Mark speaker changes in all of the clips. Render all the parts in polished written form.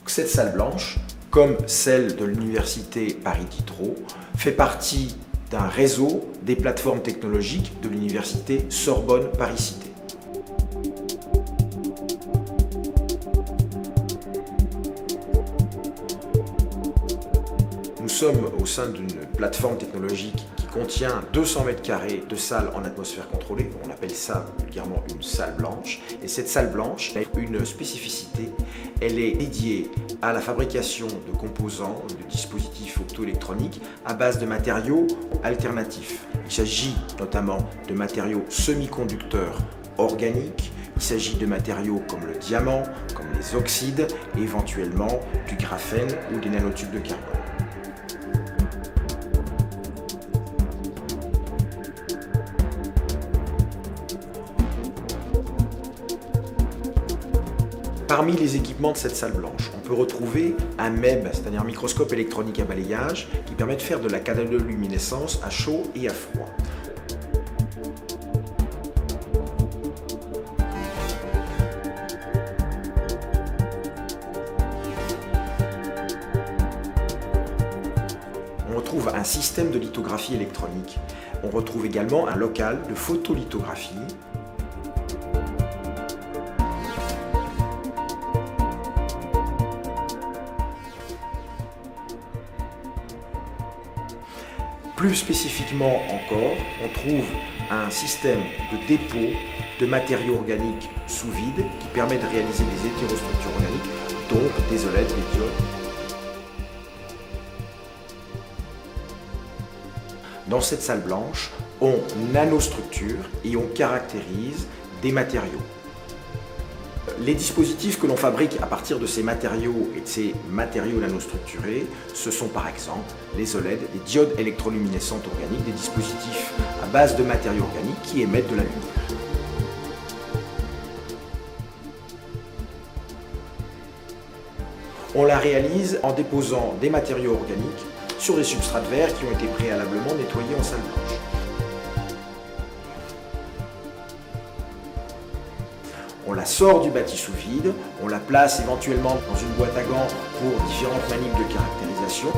Speaker 1: Cette salle blanche, comme celle de l'université Paris-Diderot, fait partie d'un réseau des plateformes technologiques de l'université Sorbonne-Paris-Cité. Nous sommes au sein d'une plateforme technologique qui contient 200 mètres carrés de salles en atmosphère contrôlée. On appelle ça vulgairement une salle blanche. Et cette salle blanche a une spécificité. Elle est dédiée à la fabrication de composants, de dispositifs optoélectroniques à base de matériaux alternatifs. Il s'agit notamment de matériaux semi-conducteurs organiques. Il s'agit de matériaux comme le diamant, comme les oxydes, et éventuellement du graphène ou des nanotubes de carbone. Parmi les équipements de cette salle blanche, on peut retrouver un MEB, c'est-à-dire un microscope électronique à balayage, qui permet de faire de la canaloluminescence à chaud et à froid. On retrouve un système de lithographie électronique. On retrouve également un local de photolithographie. Plus spécifiquement encore, on trouve un système de dépôt de matériaux organiques sous vide qui permet de réaliser des hétérostructures organiques, donc des OLED, des diodes. Dans cette salle blanche, on nanostructure et on caractérise des matériaux. Les dispositifs que l'on fabrique à partir de ces matériaux et de ces matériaux nanostructurés, ce sont par exemple les OLED, les diodes électroluminescentes organiques, des dispositifs à base de matériaux organiques qui émettent de la lumière. On la réalise en déposant des matériaux organiques sur des substrats verts qui ont été préalablement nettoyés en salle blanche. On la sort du bâti sous vide, on la place éventuellement dans une boîte à gants pour différentes manipes de caractérisation.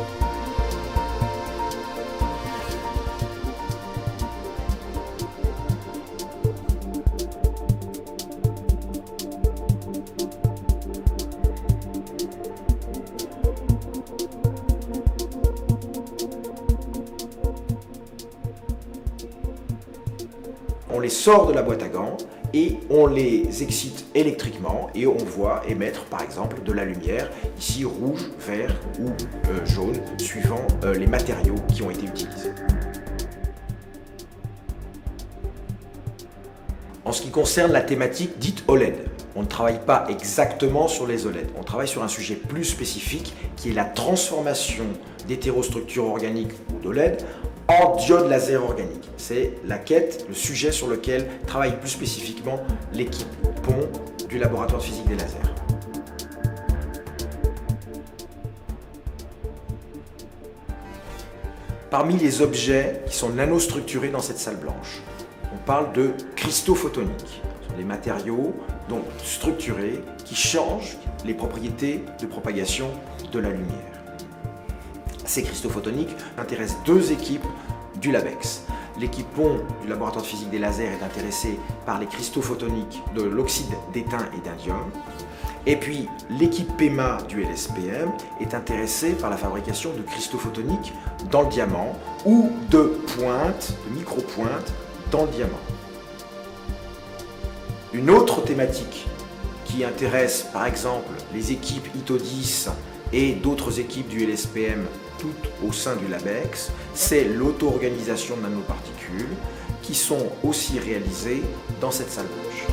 Speaker 1: On les sort de la boîte à gants et on les excite électriquement et on voit émettre par exemple de la lumière, ici rouge, vert ou jaune, suivant les matériaux qui ont été utilisés. En ce qui concerne la thématique dite OLED, on ne travaille pas exactement sur les OLED, on travaille sur un sujet plus spécifique qui est la transformation d'hétérostructures organiques ou d'OLED en diodes laser organiques. C'est la quête, le sujet sur lequel travaille plus spécifiquement l'équipe PON du laboratoire de physique des lasers. Parmi les objets qui sont nanostructurés dans cette salle blanche, on parle de cristaux photoniques. Ce sont des matériaux donc structurés qui changent les propriétés de propagation de la lumière. Ces cristaux photoniques intéressent deux équipes du LabEx. L'équipe PON du laboratoire de physique des lasers est intéressée par les cristaux photoniques de l'oxyde d'étain et d'indium. Et puis l'équipe PEMA du LSPM est intéressée par la fabrication de cristaux photoniques dans le diamant ou de pointes, de micro-pointes dans le diamant. Une autre thématique qui intéresse par exemple les équipes ITO10 et d'autres équipes du LSPM toutes au sein du LabEx, c'est l'auto-organisation de nanoparticules qui sont aussi réalisées dans cette salle blanche.